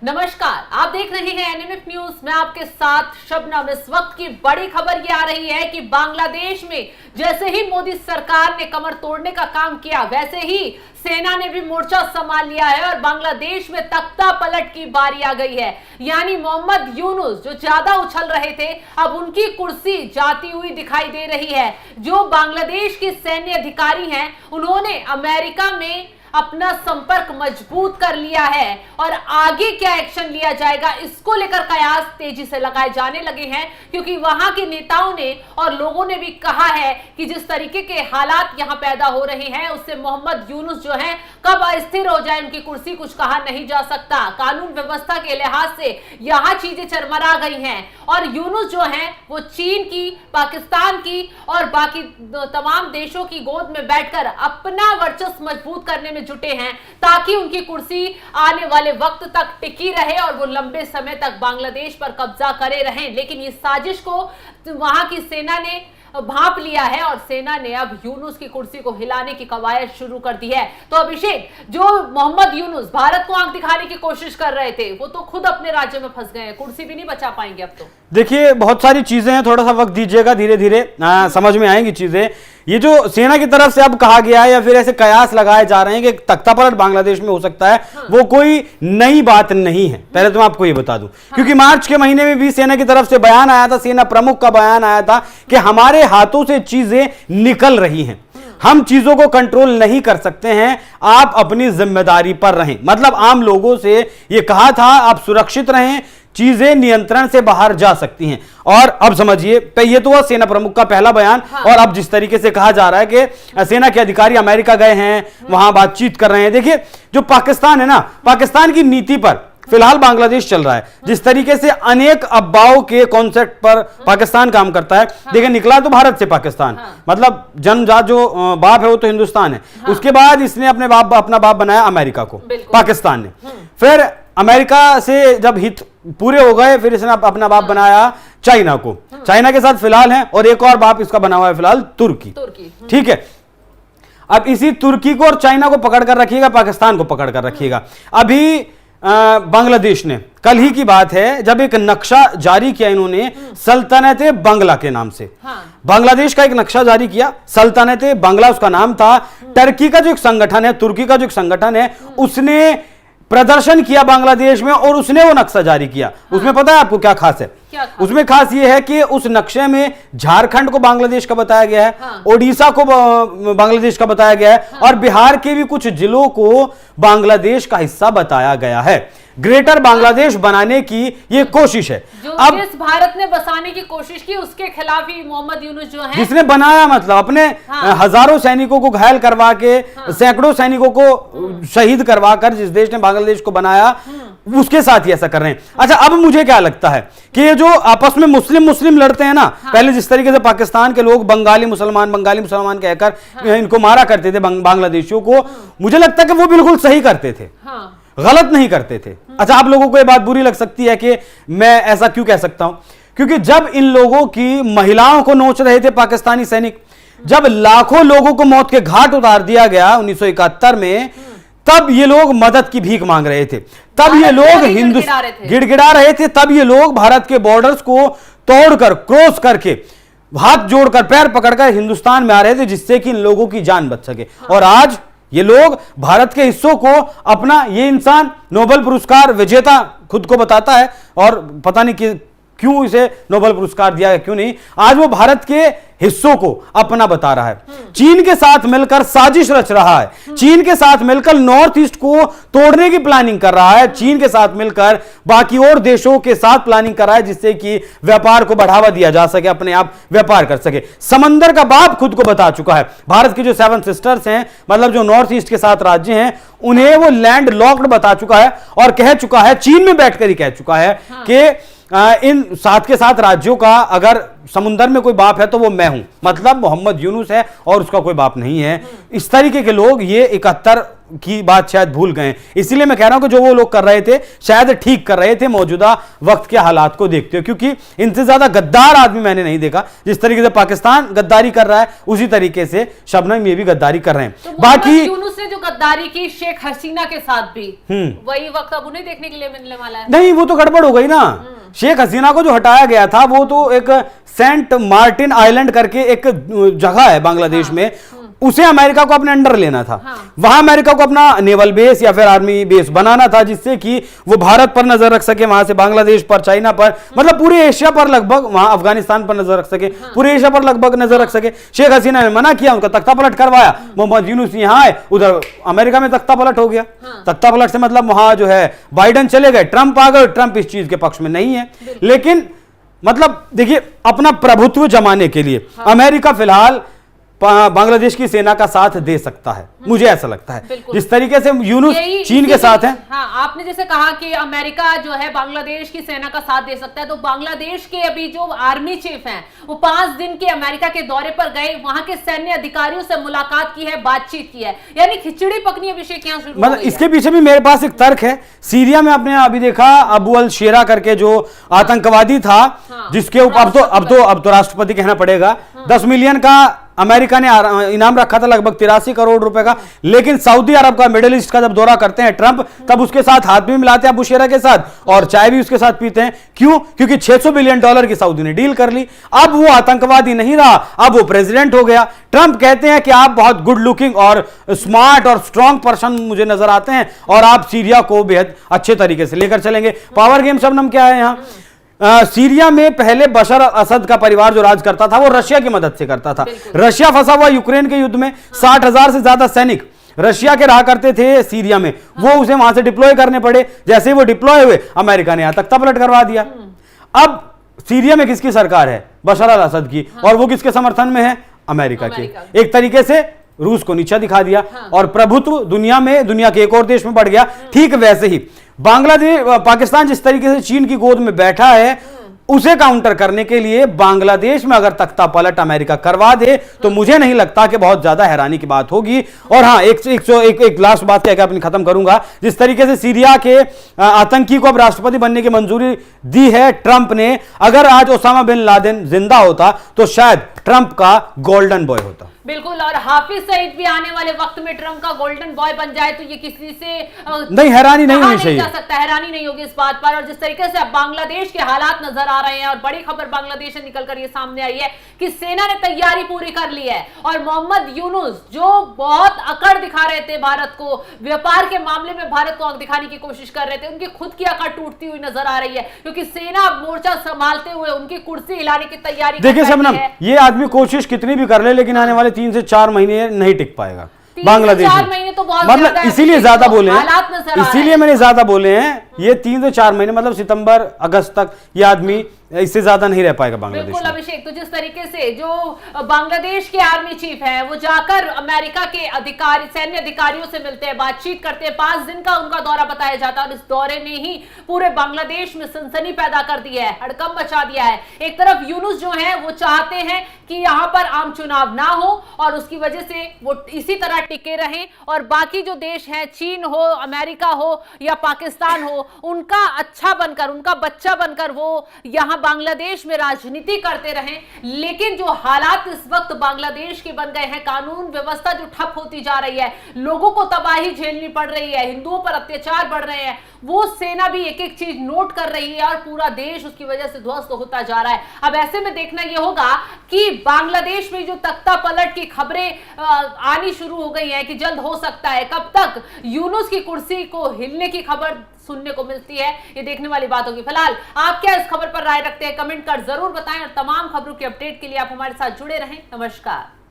नमस्कार, आप देख रहे हैं एनएमएफ न्यूज। मैं आपके साथ शबनम। इस वक्त की बड़ी खबर ये आ रही है कि बांग्लादेश में जैसे ही मोदी सरकार ने कमर तोड़ने का काम किया, वैसे ही सेना ने भी मोर्चा संभाल लिया है और बांग्लादेश में तख्ता पलट की बारी आ गई है। यानी मोहम्मद यूनुस जो ज्यादा उछल रहे थे, अब उनकी कुर्सी जाती हुई दिखाई दे रही है। जो बांग्लादेश के सैन्य अधिकारी हैं, उन्होंने अमेरिका में अपना संपर्क मजबूत कर लिया है और आगे क्या एक्शन लिया जाएगा, इसको लेकर कयास तेजी से लगाए जाने लगे हैं, क्योंकि वहां के नेताओं ने और लोगों ने भी कहा है कि जिस तरीके के हालात यहां पैदा हो रहे हैं, उससे मोहम्मद यूनुस जो हैं कब अस्थिर हो जाए उनकी कुर्सी, कुछ कहा नहीं जा सकता। कानून व्यवस्था के लिहाज से यहां चीजें चरमरा गई हैं और यूनुस जो हैं वो चीन की, पाकिस्तान की और बाकी तमाम देशों की गोद में बैठकर अपना वर्चस्व मजबूत करने में जुटे हैं, ताकि उनकी कुर्सी आने वाले वक्त तक टिकी रहे और वो लंबे समय तक बांग्लादेश पर कब्जा करे रहें। लेकिन इस साजिश को वहां की सेना ने भांप लिया है और सेना ने अब यूनुस की कुर्सी को हिलाने की कवायद शुरू कर दी है। तो अभिषेक, जो मोहम्मद यूनुस भारत को आंख दिखाने की कोशिश कर रहे थे, वो तो खुद अपने राज्य में फंस गए हैं, कुर्सी भी नहीं बचा पाएंगे अब तो। देखिए, बहुत सारी चीजें हैं, थोड़ा सा वक्त दीजिएगा, धीरे धीरे समझ में आएंगी चीजें। ये जो सेना की तरफ से अब कहा गया है या फिर ऐसे कयास लगाए जा रहे हैं कि तख्तापलट बांग्लादेश में हो सकता है, वो कोई नई बात नहीं है। पहले तो मैं आपको ये बता दूं, क्योंकि मार्च के महीने में भी सेना की तरफ से बयान आया था, सेना प्रमुख का बयान आया था कि हमारे हाथों से चीजें निकल रही हैं, हम चीजों को कंट्रोल नहीं कर सकते हैं, आप अपनी जिम्मेदारी पर रहें। मतलब आम लोगों से ये कहा था आप सुरक्षित रहें, चीजें नियंत्रण से बाहर जा सकती हैं। और अब समझिए, ये तो हुआ सेना प्रमुख का पहला बयान। और अब जिस तरीके से कहा जा रहा है कि सेना के अधिकारी अमेरिका गए हैं, वहां बातचीत कर रहे हैं। देखिए, जो पाकिस्तान है ना, पाकिस्तान की नीति पर फिलहाल बांग्लादेश चल रहा है। जिस तरीके से अनेक अफवाहों के कॉन्सेप्ट पर पाकिस्तान काम करता है। देखिए, निकला तो भारत से पाकिस्तान, मतलब जन्मजात जो बाप है वो तो हिंदुस्तान है। उसके बाद इसने अपना बाप बनाया अमेरिका को, पाकिस्तान ने। फिर अमेरिका से जब हित पूरे हो गए, फिर इसने अपना बाप बनाया चाइना को। चाइना के साथ फिलहाल है, और एक और बाप इसका बना हुआ है फिलहाल तुर्की। ठीक है, अब इसी तुर्की को और चाइना को पकड़ कर रखिएगा, पाकिस्तान को पकड़ कर रखिएगा। अभी बांग्लादेश ने, कल ही की बात है, जब एक नक्शा जारी किया इन्होंने सल्तनत बांग्ला के नाम से। बांग्लादेश का एक नक्शा जारी किया, सल्तनत बांग्ला उसका नाम था। टर्की का जो एक संगठन है, तुर्की का जो एक संगठन है, उसने प्रदर्शन किया बांग्लादेश में और उसने वो नक्शा जारी किया। उसमें पता है आपको क्या खास है? उसमें खास ये है कि उस नक्शे में झारखंड को बांग्लादेश का बताया गया है, ओडिशा को बांग्लादेश का बताया गया है, और बिहार के भी कुछ जिलों को बांग्लादेश का हिस्सा बताया गया है। ग्रेटर बांग्लादेश बनाने की ये कोशिश है। जो अब इस भारत ने बसाने की कोशिश की, उसके खिलाफ ही मोहम्मद यूनुस जो है, जिसने बनाया, मतलब अपने हजारों सैनिकों को घायल करवा के, सैकड़ों सैनिकों को शहीद करवा कर जिस देश ने बांग्लादेश को बनाया, उसके साथ ही ऐसा कर रहे हैं। अच्छा, अब मुझे क्या लगता है कि ये जो आपस में मुस्लिम लड़ते हैं ना, पहले जिस तरीके से पाकिस्तान के लोग बंगाली मुसलमान कहकर इनको मारा करते थे बांग्लादेशियों को, मुझे लगता है कि वो बिल्कुल सही करते थे, गलत नहीं करते थे। अच्छा, आप लोगों को ये बात बुरी लग सकती है कि मैं ऐसा क्यों कह सकता हूं, क्योंकि जब इन लोगों की महिलाओं को नोच रहे थे पाकिस्तानी सैनिक, जब लाखों लोगों को मौत के घाट उतार दिया गया 1971 में, तब ये लोग मदद की भीख मांग रहे थे, तब ये लोग गिड़गिड़ा रहे थे, तब ये लोग भारत के बॉर्डर्स को तोड़कर, क्रॉस करके, हाथ जोड़कर, पैर पकड़कर हिंदुस्तान में आ रहे थे, जिससे कि इन लोगों की जान बच सके। और आज ये लोग भारत के हिस्सों को अपना, ये इंसान नोबेल पुरस्कार विजेता खुद को बताता है, और पता नहीं कि क्यों इसे नोबेल पुरस्कार दिया है, क्यों नहीं, आज वो भारत के हिस्सों को अपना बता रहा है। चीन के साथ मिलकर साजिश रच रहा है, चीन के साथ मिलकर नॉर्थ ईस्ट को तोड़ने की प्लानिंग कर रहा है, चीन के साथ मिलकर बाकी और देशों के साथ प्लानिंग कर रहा है, जिससे कि व्यापार को बढ़ावा दिया जा सके, अपने आप व्यापार कर सके। समंदर का बाप खुद को बता चुका है, भारत की जो 7 सिस्टर्स हैं, मतलब जो नॉर्थ ईस्ट के 7 राज्य हैं, उन्हें वो लैंड लॉक्ड बता चुका है और कह चुका है, चीन में बैठकर ही कह चुका है कि इन साथ के साथ राज्यों का अगर समुंदर में कोई बाप है तो वो मैं हूं, मतलब मोहम्मद यूनुस है और उसका कोई बाप नहीं है। इस तरीके के लोग ये 71 की बात शायद भूल गए। इसीलिए मैं कह रहा हूं कि जो वो लोग कर रहे थे शायद ठीक कर रहे थे मौजूदा वक्त के हालात को देखते हुए, क्योंकि इनसे ज्यादा गद्दार आदमी मैंने नहीं देखा। जिस तरीके से पाकिस्तान गद्दारी कर रहा है उसी तरीके से शबनम ये भी गद्दारी कर रहे हैं। तो बाकी यूनुस ने जो गद्दारी की शेख हसीना के साथ भी, वही वक्त अब उन्हें देखने के लिए मिलने वाला है। नहीं, वो तो गड़बड़ हो गई ना। शेख हसीना को जो हटाया गया था वो तो एक सेंट मार्टिन आइलैंड करके एक जगह है बांग्लादेश में, उसे अमेरिका को अपने अंडर लेना था। वहां अमेरिका को अपना नेवल बेस या फिर आर्मी बेस बनाना था, जिससे कि वो भारत पर नजर रख सके, वहां से बांग्लादेश पर, चाइना पर, मतलब पूरे एशिया पर लगभग, वहां अफगानिस्तान पर नजर रख सके, पूरे एशिया पर लगभग नजर रख सके। शेख हसीना ने मना किया, उनका तख्ता पलट करवाया। मोहम्मद यूनुस यहां आए, उधर अमेरिका में तख्ता पलट हो गया। तख्ता पलट से मतलब वहां जो है बाइडेन चले गए, ट्रंप आ गए। ट्रंप इस चीज के पक्ष में नहीं है, लेकिन मतलब देखिए अपना प्रभुत्व जमाने के लिए अमेरिका फिलहाल बांग्लादेश की सेना का साथ दे सकता है, मुझे ऐसा लगता है। जिस तरीके से यूनुस चीन के साथ है। हाँ, आपने जैसे कहा कि अमेरिका जो है बांग्लादेश की सेना का साथ दे सकता है, तो बांग्लादेश के अभी जो आर्मी चीफ हैं वो 5 दिन के अमेरिका के दौरे पर गए, वहां के सैन्य अधिकारियों से मुलाकात की है, बातचीत की है, यानी खिचड़ी पकनी अभिषेक यहाँ शुरू मतलब इसके पीछे भी मेरे पास एक तर्क है। सीरिया में आपने अभी देखा अबू अल शेरा करके जो आतंकवादी था, जिसके ऊपर अब तो राष्ट्रपति कहना पड़ेगा, 10 मिलियन का अमेरिका ने इनाम रखा था, लगभग 83 करोड़ रुपए का। लेकिन सऊदी अरब का, मिडिल ईस्ट का जब दौरा करते हैं ट्रंप, तब उसके साथ हाथ भी मिलाते हैं अबू शेरा के साथ और चाय भी उसके साथ पीते हैं। क्यों? क्योंकि $600 बिलियन की सऊदी ने डील कर ली। अब वो आतंकवादी नहीं रहा, अब वो प्रेसिडेंट हो गया। ट्रंप कहते हैं कि आप बहुत गुड लुकिंग और स्मार्ट और स्ट्रांग पर्सन मुझे नजर आते हैं और आप सीरिया को बेहद अच्छे तरीके से लेकर चलेंगे। पावर गेम शबनम क्या है यहाँ? सीरिया में पहले बशर असद का परिवार जो राज करता था वो रशिया की मदद से करता था। रशिया फंसा हुआ यूक्रेन के युद्ध में, 60,000 से ज्यादा सैनिक रशिया के रहा करते थे सीरिया में, वो उसे वहां से डिप्लॉय करने पड़े। जैसे ही वो डिप्लॉय हुए, अमेरिका ने यहां तक तपलट करवा दिया। अब सीरिया में किसकी सरकार है? बशर अल असद की। और वो किसके समर्थन में है? अमेरिका की। एक तरीके से रूस को नीचा दिखा दिया और प्रभुत्व दुनिया में, दुनिया के एक और देश में बढ़ गया। ठीक वैसे ही पाकिस्तान जिस तरीके से चीन की गोद में बैठा है, उसे काउंटर करने के लिए बांग्लादेश में अगर तख्ता पलट अमेरिका करवा दे तो मुझे नहीं लगता कि बहुत ज्यादा हैरानी की बात होगी। और हाँ, एक लास्ट बात कहकर अपनी खत्म करूंगा। जिस तरीके से सीरिया के आतंकी को अब राष्ट्रपति बनने की मंजूरी दी है ट्रंप ने, अगर आज ओसामा बिन लादेन जिंदा होता तो शायद ट्रंप का गोल्डन बॉय होता। बिल्कुल, और हाफिज सईद भी आने वाले वक्त में ट्रंप का गोल्डन बॉय बन जाए तो ये किसी से नहीं, हैरानी नहीं होनी चाहिए, जा सकता, हैरानी नहीं होगी इस बात पर। और जिस तरीके से अब बांग्लादेश के हालात नजर आ रहे हैं, और बड़ी खबर बांग्लादेश से निकलकर ये सामने आई है कि सेना ने तैयारी पूरी कर ली है और मोहम्मद यूनुस जो बहुत अकड़ दिखा रहे थे भारत को, व्यापार के मामले में भारत को आंख दिखाने की कोशिश कर रहे थे, उनकी खुद की अकड़ टूटती हुई नजर आ रही है, क्योंकि सेना मोर्चा संभालते हुए उनकी कुर्सी हिलाने की तैयारी। देखिए शबनम, ये आदमी कोशिश कितनी भी कर ले, लेकिन आने वाले 3 से 4 महीने नहीं टिक पाएगा बांग्लादेश में। 4 महीने तो बहुत मतलब इसीलिए ज्यादा बोले हैं, इसीलिए मैंने ज्यादा ज्यादा बोले हैं। ये 3 से 4 महीने मतलब सितंबर अगस्त तक ये आदमी इससे ज्यादा नहीं रह पाएगा बांग्लादेश बिल्कुल में। अभिषेक, तो जिस तरीके से जो बांग्लादेश के आर्मी चीफ हैं वो जाकर अमेरिका के अधिकारी, सैन्य अधिकारियों से मिलते हैं, बातचीत करते हैं, 5 दिन का उनका दौरा बताया जाता है और इस दौरे ने ही पूरे बांग्लादेश में सनसनी पैदा कर दी है, हड़कंप मचा दिया है। एक तरफ यूनुस जो है वो चाहते हैं कि यहाँ पर आम चुनाव ना हो और उसकी वजह से वो इसी तरह टिके रहें, और बाकी जो देश हैं, चीन हो, अमेरिका हो या पाकिस्तान हो, उनका अच्छा बनकर, उनका बच्चा बनकर वो यहाँ बांग्लादेश में राजनीति करते रहें। लेकिन जो हालात इस वक्त बांग्लादेश के बन गए हैं, कानून व्यवस्था जो ठप होती जा रही है, लोगों को तबाही झेलनी पड़ रही है, हिंदुओं पर अत्याचार बढ़ रहे हैं, वो सेना भी एक एक चीज नोट कर रही है और पूरा देश उसकी वजह से ध्वस्त होता जा रहा है। अब ऐसे में देखना यह होगा कि बांग्लादेश में जो तख्ता पलट की खबरें आनी शुरू हो गई हैं कि जल्द हो सकता है, कब तक यूनुस की कुर्सी को हिलने की खबर सुनने को मिलती है, ये देखने वाली बात होगी। फिलहाल आप क्या इस खबर पर राय रखते हैं, कमेंट कर जरूर बताएं और तमाम खबरों की अपडेट के लिए आप हमारे साथ जुड़े रहें। नमस्कार।